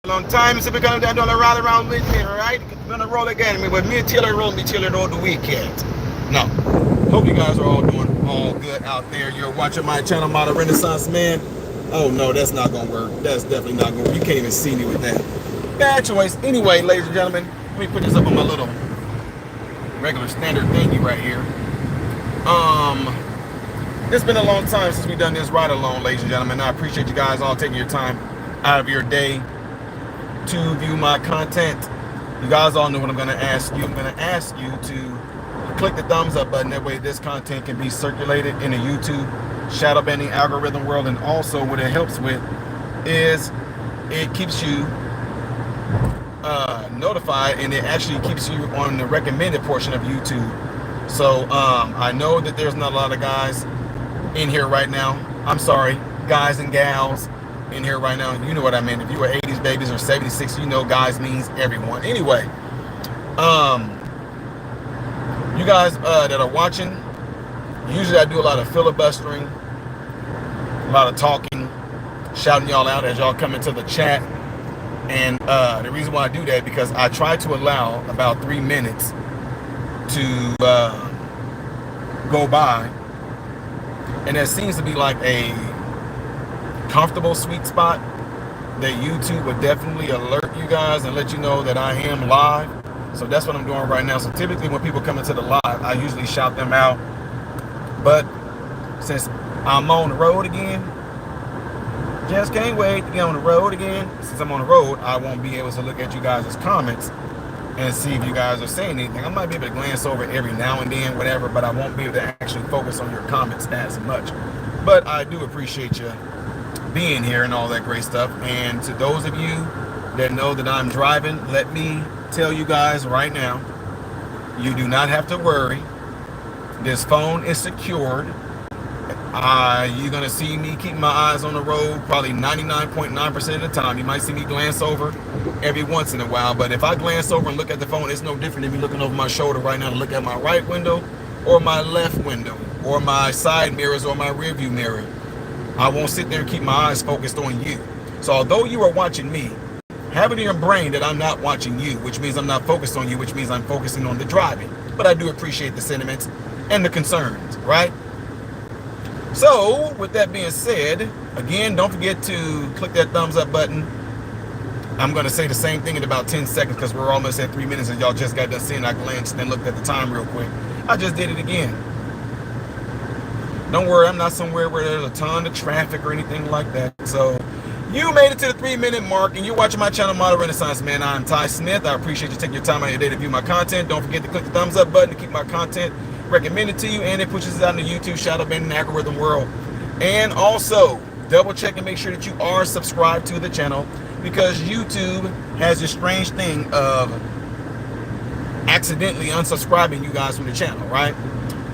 Long time since we're gonna do a ride around with me, right? We're gonna roll again. With me, Taylor roll me, Taylor roll the weekend. No. Hope you guys are all doing all good out there. You're watching my channel, Model Renaissance Man. Oh no, that's not gonna work. That's definitely not gonna work. You can't even see me with that. Bad choice. Anyway, ladies and gentlemen, let me put this up on my little regular standard thingy right here. It's been a long time since we've done this ride alone, ladies and gentlemen. I appreciate you guys all taking your time out of your day to view my content. You guys all know what I'm going to ask you. I'm going to ask you to click the thumbs up button. That way this content can be circulated in the YouTube shadow banning algorithm world. And also what it helps with is it keeps you notified, and it actually keeps you on the recommended portion of YouTube. So I know that there's not a lot of guys in here right now. I'm sorry, guys and gals in here right now. You know what I mean. If you were 80s babies or 76, you know guys means everyone. Anyway, you guys that are watching, usually I do a lot of filibustering, a lot of talking, shouting y'all out as y'all come into the chat. And the reason why I do that, because I try to allow about 3 minutes to go by, and there seems to be like a comfortable sweet spot that YouTube would definitely alert you guys and let you know that I am live. So that's what I'm doing right now. So typically when people come into the live, I usually shout them out. But since I'm on the road again, just can't wait to get on the road again. Since I'm on the road, I won't be able to look at you guys' comments and see if you guys are saying anything. I might be able to glance over every now and then, whatever, but I won't be able to actually focus on your comments as much. But I do appreciate you being here and all that great stuff. And to those of you that know that I'm driving, let me tell you guys right now, you do not have to worry. This phone is secured. You're gonna see me keep my eyes on the road probably 99.9% of the time. You might see me glance over every once in a while, but if I glance over and look at the phone, it's no different than me looking over my shoulder right now to look at my right window or my left window or my side mirrors or my rear view mirror. I won't sit there and keep my eyes focused on you. So although you are watching me, have it in your brain that I'm not watching you, which means I'm not focused on you, which means I'm focusing on the driving. But I do appreciate the sentiments and the concerns, right? So with that being said, again, don't forget to click that thumbs up button. I'm going to say the same thing in about 10 seconds because we're almost at 3 minutes and y'all just got done seeing. I glanced and looked at the time real quick. I just did it again. Don't worry, I'm not somewhere where there's a ton of traffic or anything like that. So you made it to the 3-minute mark and you're watching my channel, Model Renaissance Man. I'm Ty Smith. I appreciate you taking your time out of your day to view my content. Don't forget to click the thumbs up button to keep my content recommended to you, and it pushes it out in the YouTube shadow banning algorithm world. And also double check and make sure that you are subscribed to the channel, because YouTube has this strange thing of accidentally unsubscribing you guys from the channel, right?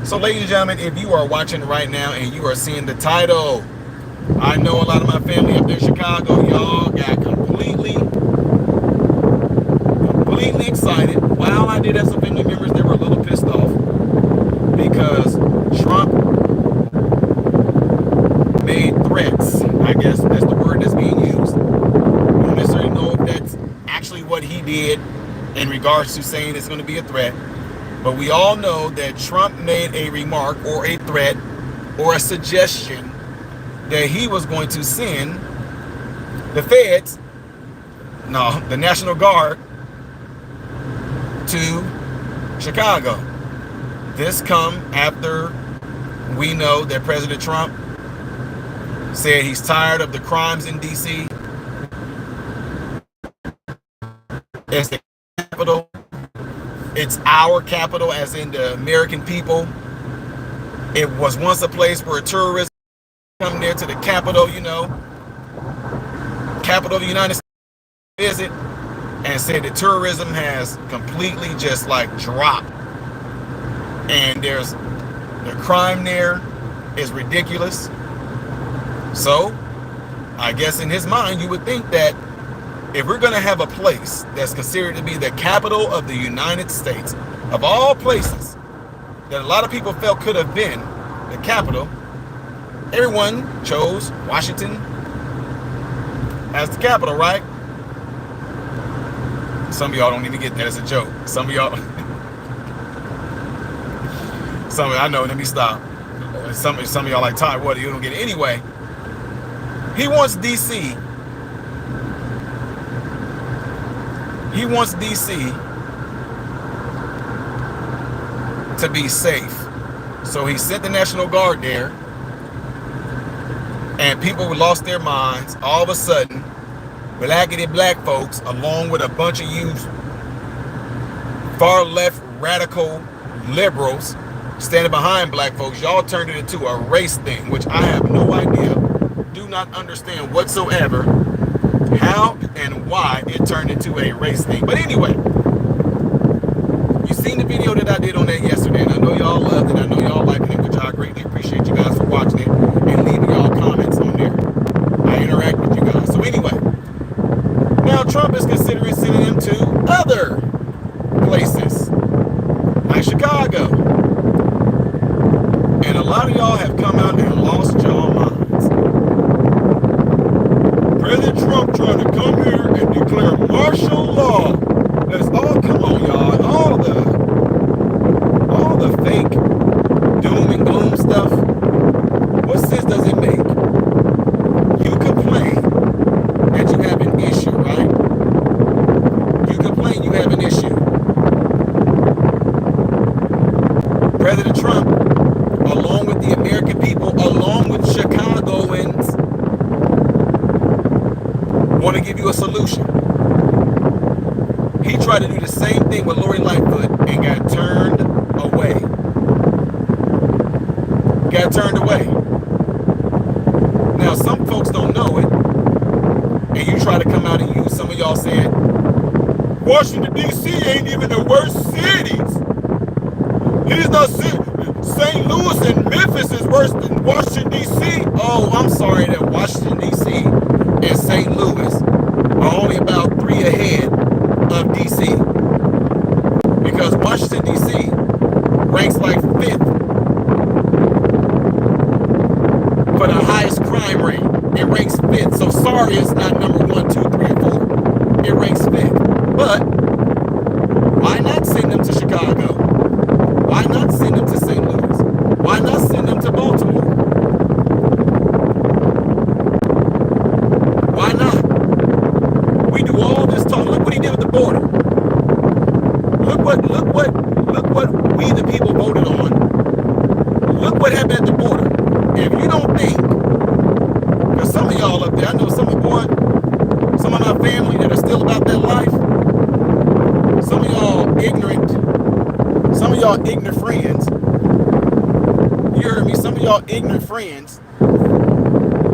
So ladies and gentlemen, if you are watching right now and you are seeing the title, I know a lot of my family up there in Chicago, y'all got completely excited. While I did have some family members that were a little pissed off because Trump made threats. I guess that's the word that's being used. I don't necessarily know if that's actually what he did in regards to saying it's going to be a threat. But we all know that Trump made a remark or a threat or a suggestion that he was going to send the feds, no, the National Guard, to Chicago. This come after we know that President Trump said he's tired of the crimes in D.C. It's the capital. It's our capital, as in the American people. It was once a place where tourists come there to the capital, you know, capital of the United States, visit, and said that tourism has completely just like dropped. And there's the crime there is ridiculous. So I guess in his mind, you would think that if we're going to have a place that's considered to be the capital of the United States, of all places that a lot of people felt could have been the capital, everyone chose Washington as the capital, right? Some of y'all don't even get that as a joke. Some of y'all, I know, let me stop. Some of y'all like, Ty, what, you don't get it? Anyway, he wants DC. He wants DC to be safe. So he sent the National Guard there, and people lost their minds. All of a sudden, black folks, along with a bunch of you far left radical liberals standing behind black folks, y'all turned it into a race thing, which I have no idea, do not understand whatsoever how and why it turned into a race thing. But anyway, you seen the video that I did on that yesterday, and I know y'all loved it. I know y'all liking it, which I greatly appreciate you guys for watching it and leaving y'all comments on there. I interact with you guys. So anyway, now Trump is considering sending him to other places, like Chicago. And a lot of y'all have come out and lost your minds. President Trump trying to come here and declare martial law. Let's all, come on, y'all. All the fake doom and gloom stuff. What sense does it make? You complain that you have an issue, right? You complain you have an issue. President Trump, along with the American people, along with Chicagoans, want to give you a solution. He tried to do the same thing with Lori Lightfoot and got turned away. Got turned away. Now, some folks don't know it, and you try to come out and use, some of y'all said, Washington, D.C. ain't even the worst cities. He's not St. Louis and Memphis is worse than Washington, D.C. Oh, I'm sorry that Washington, D.C. and St. Louis are only about 3 ahead of D.C. Because Washington, D.C. ranks like 5th for the highest crime rate. It ranks 5th. So sorry it's not number 1, 2, 3, or 4. It ranks 5th. But why not send them to Chicago? Why not send them to St. Louis? Why not send them to Baltimore? Why not? We do all this talk. Look what he did with the border. Look what we the people voted on. Look what happened at the border. If you don't think, because some of y'all up there, I know some of my family that are still about that life. Some of y'all ignorant friends. You heard me? Some of y'all ignorant friends.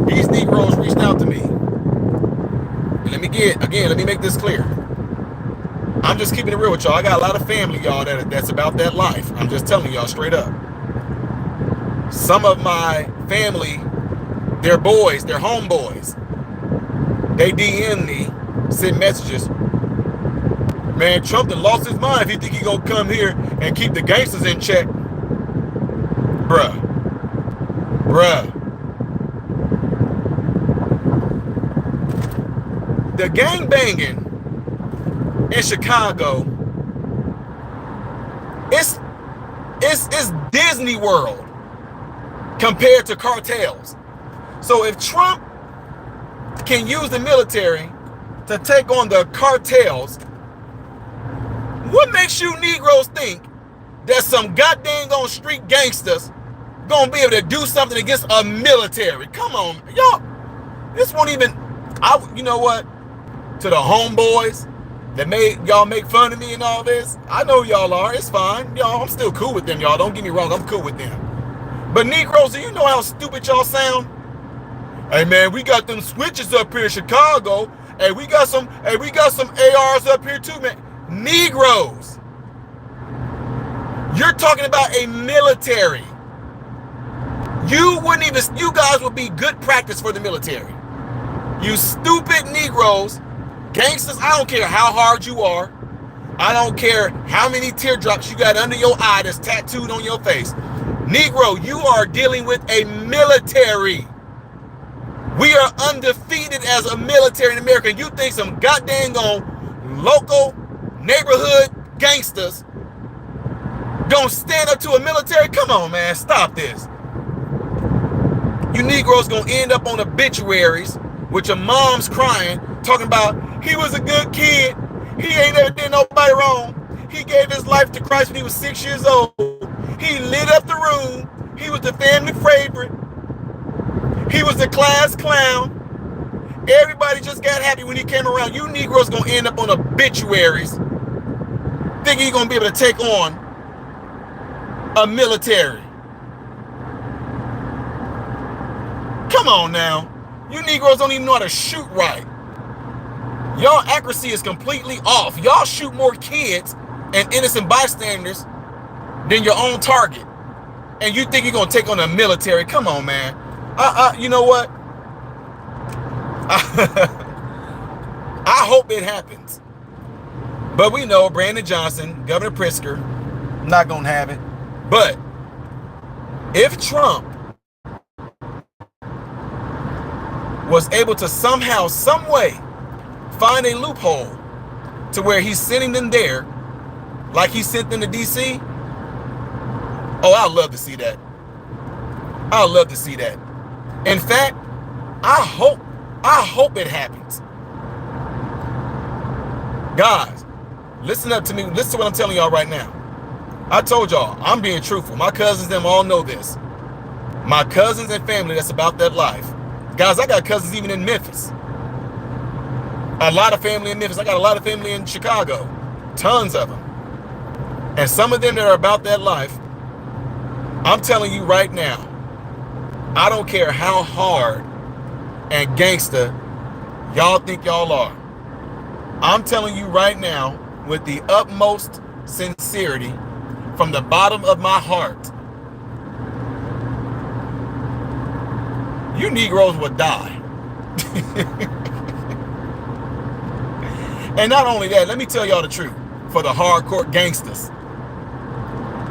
These Negroes reached out to me. And let me make this clear. I'm just keeping it real with y'all. I got a lot of family, y'all, that's about that life. I'm just telling y'all straight up. Some of my family, they're boys, they're homeboys. They DM me, send messages. Man, Trump done lost his mind if he think he gonna come here and keep the gangsters in check. Bruh. The gang banging in Chicago, it's Disney World compared to cartels. So if Trump can use the military to take on the cartels, what makes you Negroes think that some goddamn on street gangsters gonna be able to do something against a military? Come on, y'all. This won't even. You know what? To the homeboys that made y'all make fun of me and all this, I know y'all are. It's fine, y'all. I'm still cool with them, y'all. Don't get me wrong. I'm cool with them. But Negroes, do you know how stupid y'all sound? Hey man, we got them switches up here in Chicago. Hey, we got some ARs up here too, man. Negroes, you're talking about a military. You guys would be good practice for the military. You stupid Negroes, gangsters, I don't care how hard you are. I don't care how many teardrops you got under your eye that's tattooed on your face. Negro, you are dealing with a military. We are undefeated as a military in America. You think some goddamn local neighborhood gangsters gonna stand up to a military? Come on, man, stop this. You Negroes gonna end up on obituaries with your moms crying, talking about he was a good kid. He ain't ever did nobody wrong. He gave his life to Christ when he was 6 years old. He lit up the room. He was the family favorite. He was the class clown. Everybody just got happy when he came around. You Negroes gonna end up on obituaries thinking you're gonna be able to take on a military. Come on now. You Negroes don't even know how to shoot right. Y'all accuracy is completely off. Y'all shoot more kids and innocent bystanders than your own target. And you think you're gonna take on a military? Come on, man. You know what? I hope it happens. But we know Brandon Johnson, Governor Pritzker, not gonna have it. But if Trump was able to somehow, some way, find a loophole to where he's sending them there, like he sent them to DC, oh, I'd love to see that. I'd love to see that. In fact, I hope it happens. Guys, listen up to me. Listen to what I'm telling y'all right now. I told y'all, I'm being truthful. My cousins, them all know this. My cousins and family that's about that life. Guys, I got cousins even in Memphis. A lot of family in Memphis. I got a lot of family in Chicago. Tons of them. And some of them that are about that life, I'm telling you right now, I don't care how hard and gangster y'all think y'all are. I'm telling you right now, with the utmost sincerity, from the bottom of my heart, you Negroes would die. And not only that, let me tell y'all the truth. For the hardcore gangsters,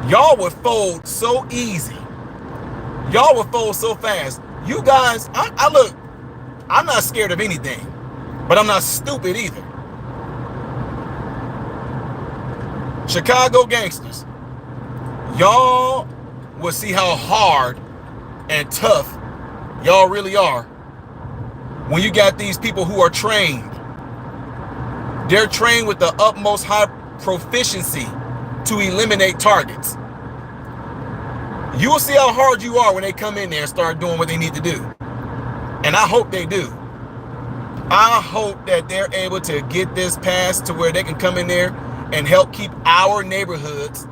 y'all would fold so easy. Y'all would fold so fast. You guys, I look, I'm not scared of anything, but I'm not stupid either. Chicago gangsters, y'all will see how hard and tough y'all really are when you got these people who are trained. They're trained with the utmost high proficiency to eliminate targets. You will see how hard you are when they come in there and start doing what they need to do. And I hope they do. I hope that they're able to get this passed to where they can come in there and help keep our neighborhoods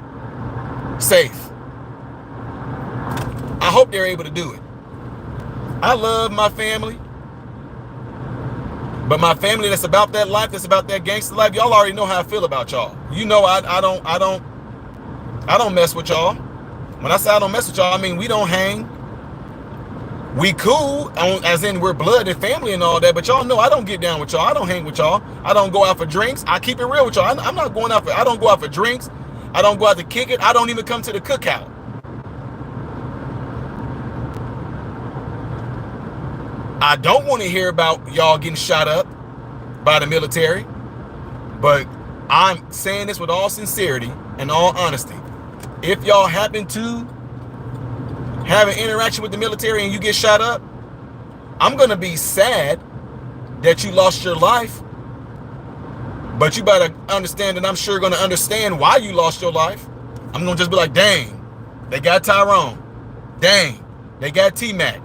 safe. I hope they're able to do it. I love my family, but my family that's about that life, that's about that gangster life, y'all already know how I feel about y'all. You know I don't mess with y'all. When I say I don't mess with y'all, I mean we don't hang. We cool, as in we're blood and family and all that, but y'all know I don't get down with y'all. I don't hang with y'all. I don't go out for drinks. I keep it real with y'all. I'm not going out for, I don't go out for drinks. I don't go out to kick it. I don't even come to the cookout. I don't want to hear about y'all getting shot up by the military, but I'm saying this with all sincerity and all honesty. If y'all happen to have an interaction with the military and you get shot up, I'm going to be sad that you lost your life, but you better understand that I'm sure going to understand why you lost your life. I'm going to just be like, dang, they got Tyrone. Dang, they got T-Mac.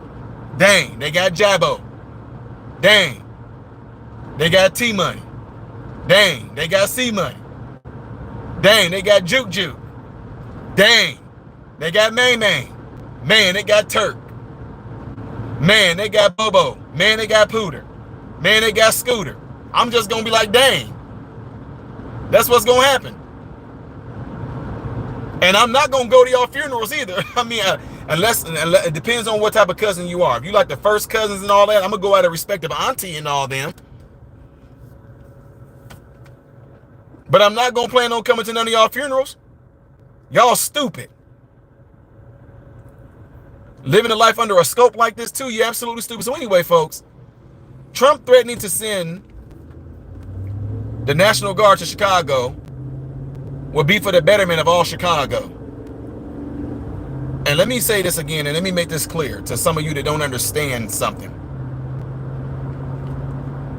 Dang, they got Jabbo. Dang, they got T-Money. Dang, they got C-Money. Dang, they got Juke Juke. Dang, they got May May. Man, they got Turk. Man, they got Bobo. Man, they got Pooter. Man, they got Scooter. I'm just going to be like, dang. That's what's going to happen. And I'm not going to go to y'all funerals either. I mean, unless it depends on what type of cousin you are. If you like the first cousins and all that, I'm going to go out of respect of auntie and all them. But I'm not going to plan on coming to none of y'all funerals. Y'all stupid. Living a life under a scope like this too, you're absolutely stupid. So anyway, folks, Trump threatening to send the National Guard to Chicago would be for the betterment of all Chicago. And let me say this again, and let me make this clear to some of you that don't understand something.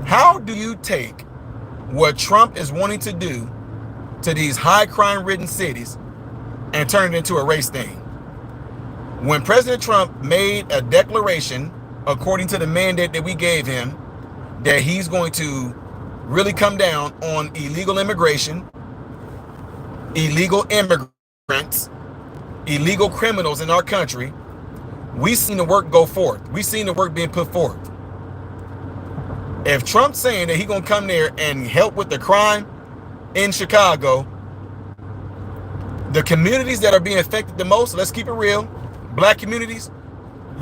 How do you take what Trump is wanting to do to these high crime-ridden cities and turn it into a race thing? When President Trump made a declaration, according to the mandate that we gave him, that he's going to really come down on illegal immigration, illegal immigrants, illegal criminals in our country, we seen the work go forth. We seen the work being put forth. If Trump's saying that he's going to come there and help with the crime in Chicago, the communities that are being affected the most, let's keep it real, black communities,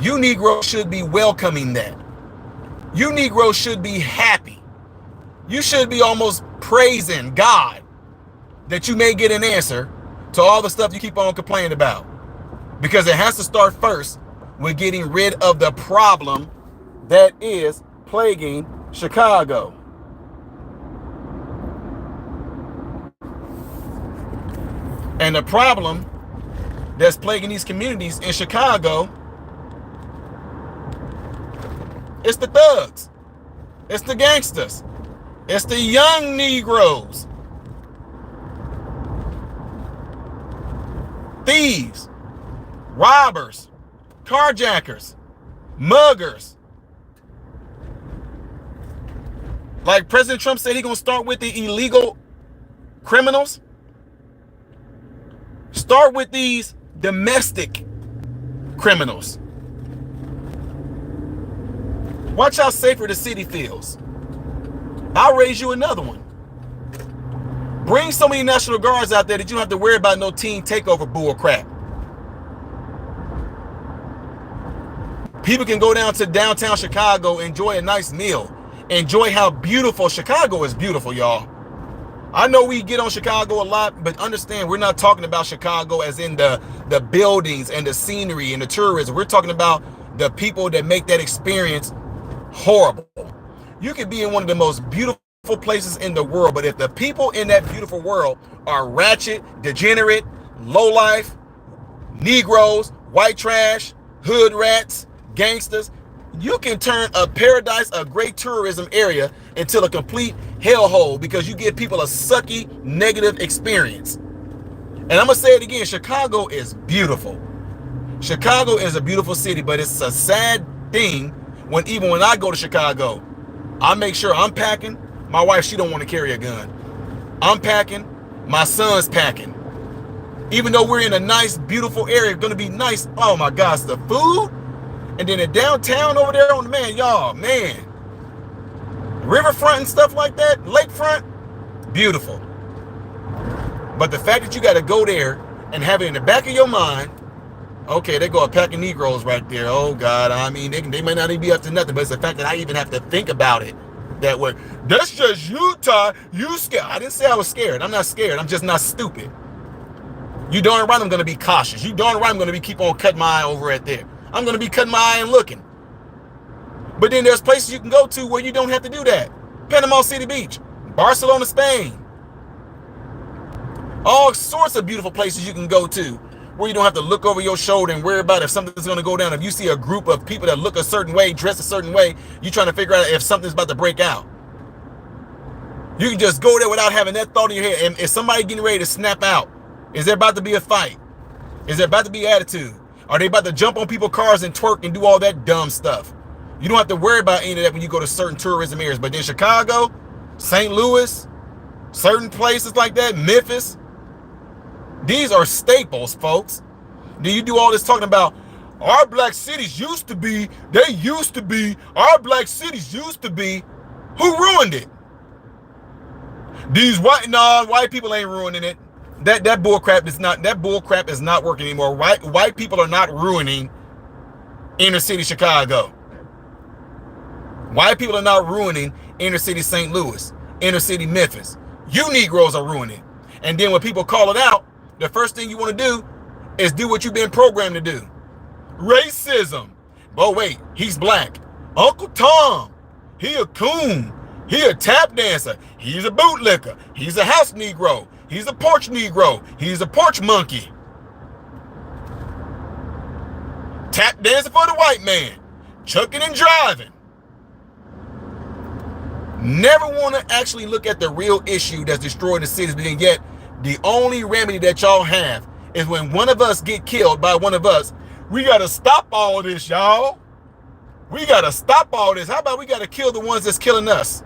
you Negroes should be welcoming that. You Negroes should be happy. You should be almost praising God that you may get an answer to all the stuff you keep on complaining about. Because it has to start first with getting rid of the problem that is plaguing Chicago. And the problem that's plaguing these communities in Chicago, it's the thugs, it's the gangsters, it's the young Negroes, thieves, robbers, carjackers, muggers. Like President Trump said, he's going to start with the illegal criminals. Start with these domestic criminals. Watch how safer the city feels. I'll raise you another one. Bring so many National Guards out there that you don't have to worry about no teen takeover bull crap. People can go down to downtown Chicago, enjoy a nice meal, enjoy how beautiful Chicago is. Beautiful, y'all. I know we get on Chicago a lot, but understand we're not talking about Chicago as in the buildings and the scenery and the tourism. We're talking about the people that make that experience horrible. You could be in one of the most beautiful places in the world, but if the people in that beautiful world are ratchet, degenerate, lowlife, Negroes, white trash, hood rats, gangsters, you can turn a paradise, a great tourism area, into a complete hellhole because you give people a sucky, negative experience. And I'm going to say it again, Chicago is beautiful. Chicago is a beautiful city, but it's a sad thing when even when I go to Chicago, I make sure I'm packing. My wife, she don't want to carry a gun. I'm packing. My son's packing. Even though we're in a nice, beautiful area, going to be nice. Oh my gosh, the food. And then the downtown over there on the man, riverfront and stuff like that, lakefront, beautiful. But the fact that you got to go there and have it in the back of your mind, okay, they go a pack of Negroes right there. Oh God, I mean, they might not even be up to nothing, but it's the fact that I even have to think about it that way. That's just Utah. You scared? I didn't say I was scared. I'm not scared. I'm just not stupid. You darn right I'm going to be cautious. You darn right I'm going to be keep on cutting my eye over at there. I'm going to be cutting my eye and looking. But then there's places you can go to where you don't have to do that. Panama City Beach, Barcelona, Spain. All sorts of beautiful places you can go to where you don't have to look over your shoulder and worry about if something's going to go down. If you see a group of people that look a certain way, dress a certain way, you're trying to figure out if something's about to break out. You can just go there without having that thought in your head. And is somebody getting ready to snap out? Is there about to be a fight? Is there about to be attitude? Are they about to jump on people's cars and twerk and do all that dumb stuff? You don't have to worry about any of that when you go to certain tourism areas. But in Chicago, St. Louis, certain places like that, Memphis, these are staples, folks. Do you do all this talking about our black cities used to be, they used to be, our black cities used to be. Who ruined it? These white people ain't ruining it. That bull crap is not working anymore. White people are not ruining inner city Chicago. White people are not ruining inner city St. Louis, inner city Memphis. You Negroes are ruining it. And then when people call it out, the first thing you want to do is do what you've been programmed to do. Racism. Oh wait, he's black. Uncle Tom, he a coon. He a tap dancer. He's a bootlicker. He's a house Negro. He's a porch Negro. He's a porch monkey. Tap dancing for the white man. Chucking and driving. Never want to actually look at the real issue that's destroying the cities, and yet the only remedy that y'all have is when one of us get killed by one of us. We got to stop all of this, y'all. We got to stop all this. How about we got to kill the ones that's killing us?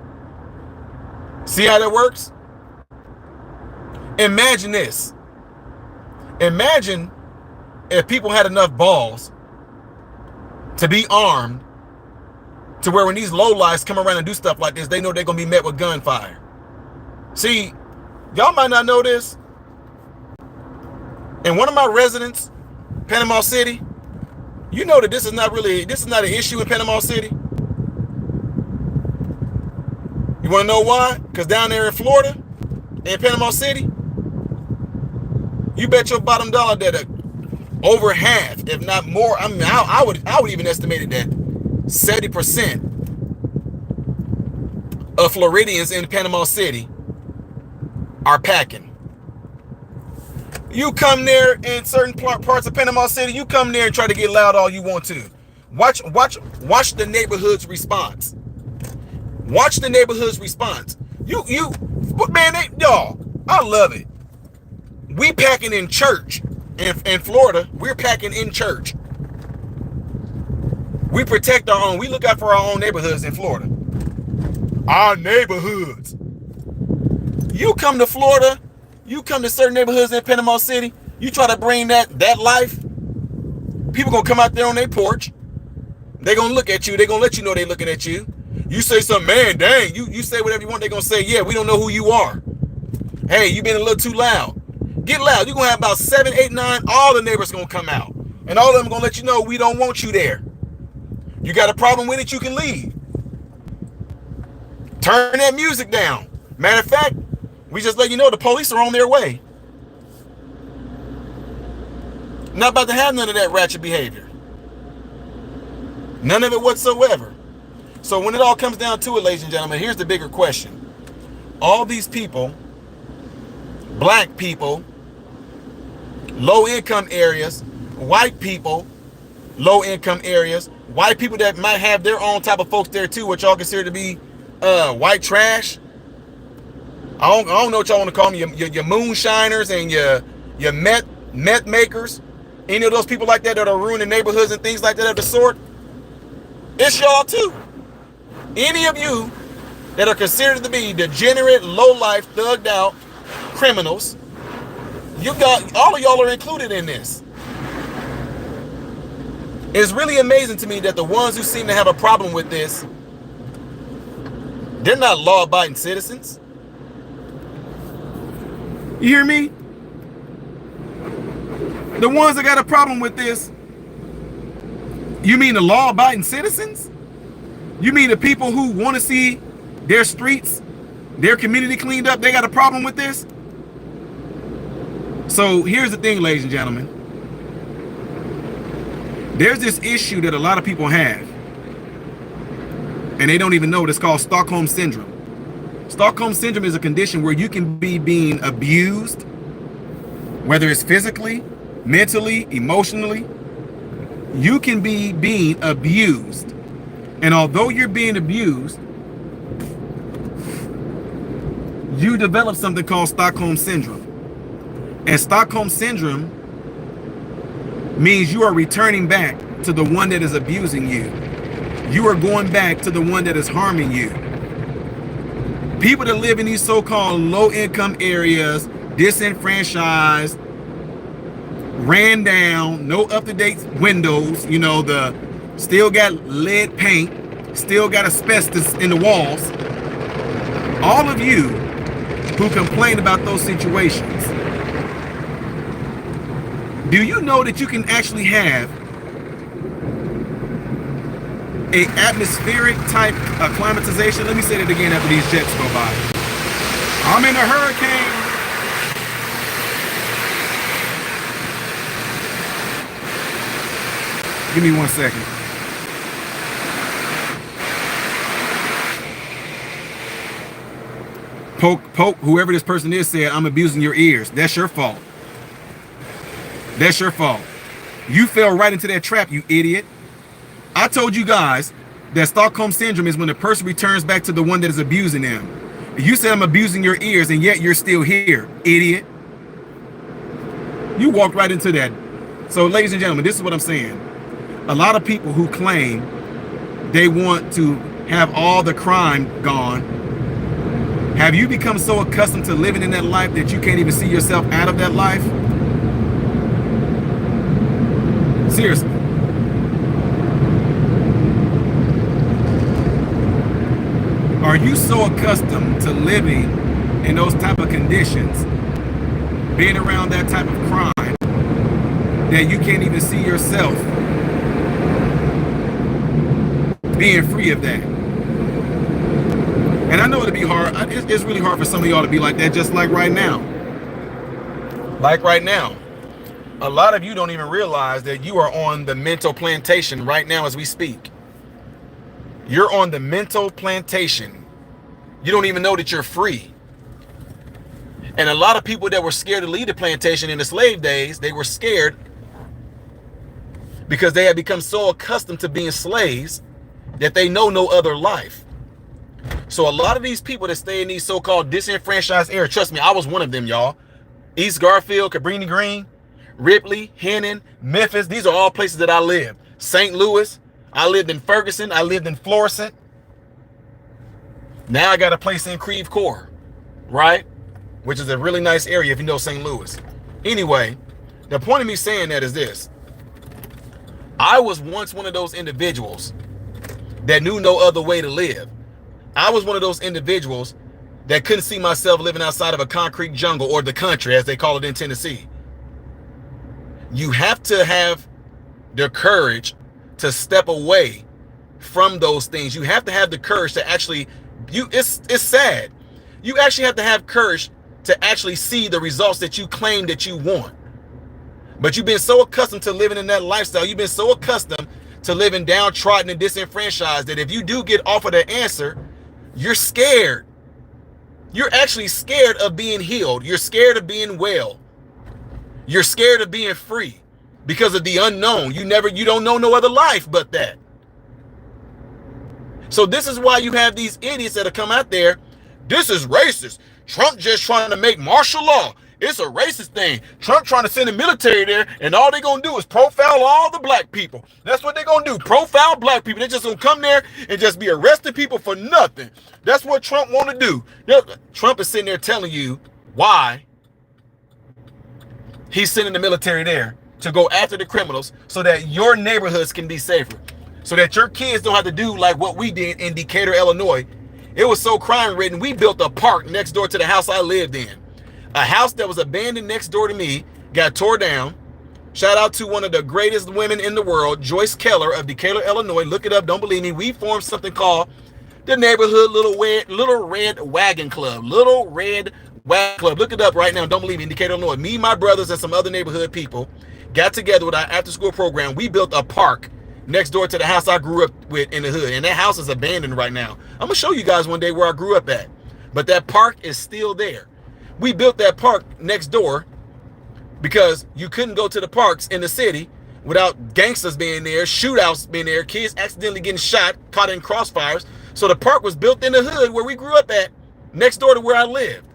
See how that works? Imagine this. Imagine if people had enough balls to be armed to where when these lowlifes come around and do stuff like this, they know they're going to be met with gunfire. See, y'all might not know this. In one of my residents, Panama City, you know that this is not an issue in Panama City. You want to know why? Because down there in Florida, in Panama City, you bet your bottom dollar that over half, if not more, I mean, I would even estimate it that 70% of Floridians in Panama City are packing. You come there in certain parts of Panama City, you come there and try to get loud all you want to. Watch the neighborhood's response. Watch the neighborhood's response. Y'all, I love it. We packing in church in Florida. We're packing in church. We protect our own. We look out for our own neighborhoods in Florida. Our neighborhoods. You come to Florida, you come to certain neighborhoods in Panama City, you try to bring that life, people gonna come out there on their porch. They gonna look at you. They gonna let you know they looking at you. You say something, man, dang, you say whatever you want, they gonna say, yeah, we don't know who you are. Hey, you been a little too loud. Get loud. You're gonna have about 7, 8, 9, all the neighbors gonna come out. And all of them gonna let you know we don't want you there. You got a problem with it, you can leave. Turn that music down. Matter of fact, we just let you know the police are on their way. Not about to have none of that ratchet behavior. None of it whatsoever. So when it all comes down to it, ladies and gentlemen, here's the bigger question. All these people, black people, low income areas, white people, low income areas, white people that might have their own type of folks there too, what y'all consider to be white trash. I don't know what y'all want to call them, your moonshiners and your meth makers. Any of those people like that are ruining neighborhoods and things like that of the sort. It's y'all too. Any of you that are considered to be degenerate, low-life, thugged out criminals, you got all of y'all are included in this. It's really amazing to me that the ones who seem to have a problem with this, they're not law-abiding citizens. You hear me? The ones that got a problem with this, you mean the law-abiding citizens? You mean the people who want to see their streets, their community cleaned up, they got a problem with this? So here's the thing, ladies and gentlemen. There's this issue that a lot of people have, and they don't even know it. It's called Stockholm Syndrome. Stockholm Syndrome is a condition where you can be being abused, whether it's physically, mentally, emotionally. You can be being abused. And although you're being abused, you develop something called Stockholm Syndrome. And Stockholm Syndrome means you are returning back to the one that is abusing you. You are going back to the one that is harming you. People that live in these so-called low-income areas, disenfranchised, ran down, no up-to-date windows, you know, still got lead paint, still got asbestos in the walls. All of you who complain about those situations, do you know that you can actually have a atmospheric type of climatization? Let me say that again after these jets go by. I'm in a hurricane. Give me 1 second. Poke, whoever this person is said, I'm abusing your ears. That's your fault. That's your fault. You fell right into that trap, you idiot. I told you guys that Stockholm Syndrome is when the person returns back to the one that is abusing them. You said I'm abusing your ears, and yet you're still here, idiot. You walked right into that. So, ladies and gentlemen, this is what I'm saying. A lot of people who claim they want to have all the crime gone, have you become so accustomed to living in that life that you can't even see yourself out of that life? Seriously. Are you so accustomed to living in those type of conditions, being around that type of crime, that you can't even see yourself being free of that? And I know it'll be hard. It's really hard for some of y'all to be like that, just like right now. Like right now. A lot of you don't even realize that you are on the mental plantation right now as we speak. You're on the mental plantation. You don't even know that you're free. And a lot of people that were scared to leave the plantation in the slave days, they were scared because they had become so accustomed to being slaves that they know no other life. So a lot of these people that stay in these so-called disenfranchised areas, trust me, I was one of them, y'all. East Garfield, Cabrini Green, Ripley, Hennon, Memphis, these are all places that I lived. St. Louis, I lived in Ferguson, I lived in Florissant. Now I got a place in Creve Coeur, right? Which is a really nice area if you know St. Louis. Anyway, the point of me saying that is this. I was once one of those individuals that knew no other way to live. I was one of those individuals that couldn't see myself living outside of a concrete jungle, or the country as they call it in Tennessee. You have to have the courage to step away from those things. You have to have the courage to actually, it's sad. You actually have to have courage to actually see the results that you claim that you want. But you've been so accustomed to living in that lifestyle. You've been so accustomed to living downtrodden and disenfranchised that if you do get offered an answer, you're scared. You're actually scared of being healed. You're scared of being well. You're scared of being free because of the unknown. You don't know no other life but that. So this is why you have these idiots that have come out there. This is racist. Trump just trying to make martial law. It's a racist thing. Trump trying to send the military there, and all they're going to do is profile all the black people. That's what they're going to do. Profile black people. They're just going to come there and just be arresting people for nothing. That's what Trump want to do. Trump is sitting there telling you why he's sending the military there to go after the criminals so that your neighborhoods can be safer. So that your kids don't have to do like what we did in Decatur, Illinois. It was so crime-ridden, we built a park next door to the house I lived in. A house that was abandoned next door to me got tore down. Shout out to one of the greatest women in the world, Joyce Keller of Decatur, Illinois. Look it up, don't believe me. We formed something called the Neighborhood Little Red Wagon Club. Little Red Wagon Club. Look it up right now, don't believe me, in Decatur, Illinois. Me, my brothers, and some other neighborhood people got together with our after-school program. We built a park next door to the house I grew up with in the hood. And that house is abandoned right now. I'm going to show you guys one day where I grew up at. But that park is still there. We built that park next door because you couldn't go to the parks in the city without gangsters being there, shootouts being there, kids accidentally getting shot, caught in crossfires. So the park was built in the hood where we grew up at, next door to where I lived.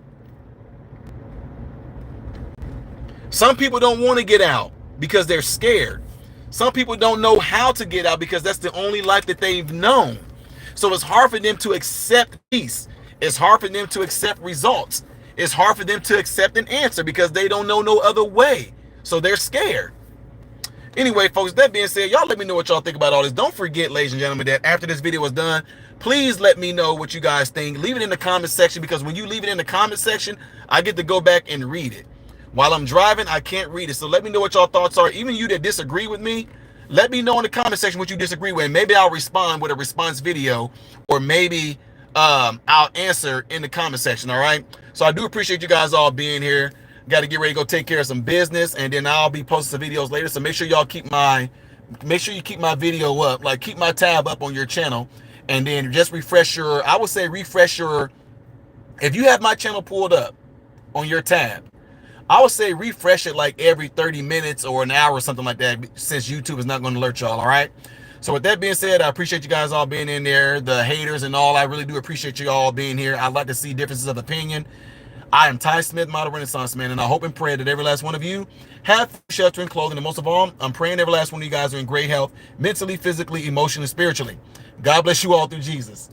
Some people don't want to get out because they're scared. Some people don't know how to get out because that's the only life that they've known. So it's hard for them to accept peace. It's hard for them to accept results. It's hard for them to accept an answer because they don't know no other way. So they're scared. Anyway, folks, that being said, y'all let me know what y'all think about all this. Don't forget, ladies and gentlemen, that after this video is done, please let me know what you guys think. Leave it in the comment section, because when you leave it in the comment section, I get to go back and read it. While I'm driving, I can't read it. So let me know what y'all thoughts are. Even you that disagree with me, let me know in the comment section what you disagree with. Maybe I'll respond with a response video, or maybe I'll answer in the comment section. All right. So I do appreciate you guys all being here. Got to get ready to go take care of some business, and then I'll be posting some videos later. So make sure y'all keep my video up, like keep my tab up on your channel, and then just refresh your, I would say refresh your If you have my channel pulled up on your tab, I would say refresh it like every 30 minutes or an hour or something like that, since YouTube is not going to alert y'all, all right? So with that being said, I appreciate you guys all being in there, the haters and all. I really do appreciate you all being here. I'd like to see differences of opinion. I am Ty Smith, Model Renaissance Man, and I hope and pray that every last one of you have shelter and clothing, and most of all, I'm praying every last one of you guys are in great health, mentally, physically, emotionally, spiritually. God bless you all through Jesus.